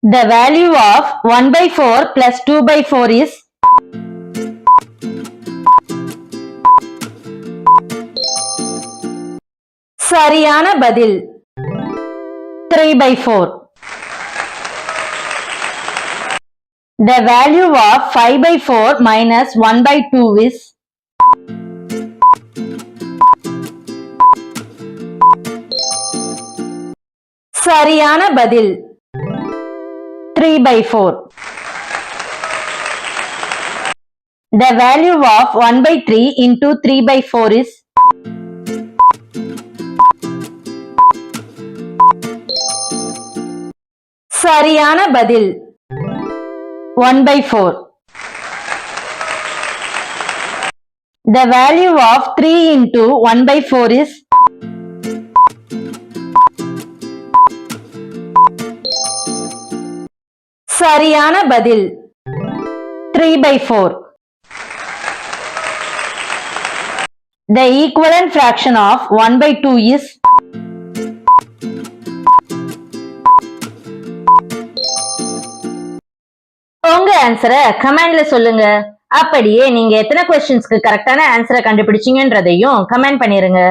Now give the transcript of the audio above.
The value of 1 by 4 plus 2 by 4 is சரியான பதில் 3 by 4. The value of 5 by 4 minus 1 by 2 is சரியான பதில் 3 by 4. The value of 1 by 3 into 3 by 4 is சரியான பதில் 1 by 4. The value of 3 into 1 by 4 is சரியான பதில் 3 by 4. The equivalent fraction of 1 by 2 is உங்க ஆன்சரை கமெண்ட்ல சொல்லுங்க. அப்படியே நீங்க எத்தனை क्वेश्चंஸ்க்கு கரெக்டான ஆன்சரை கண்டுபிடிச்சீங்கன்றதையும் கமெண்ட் பண்ணிருங்க.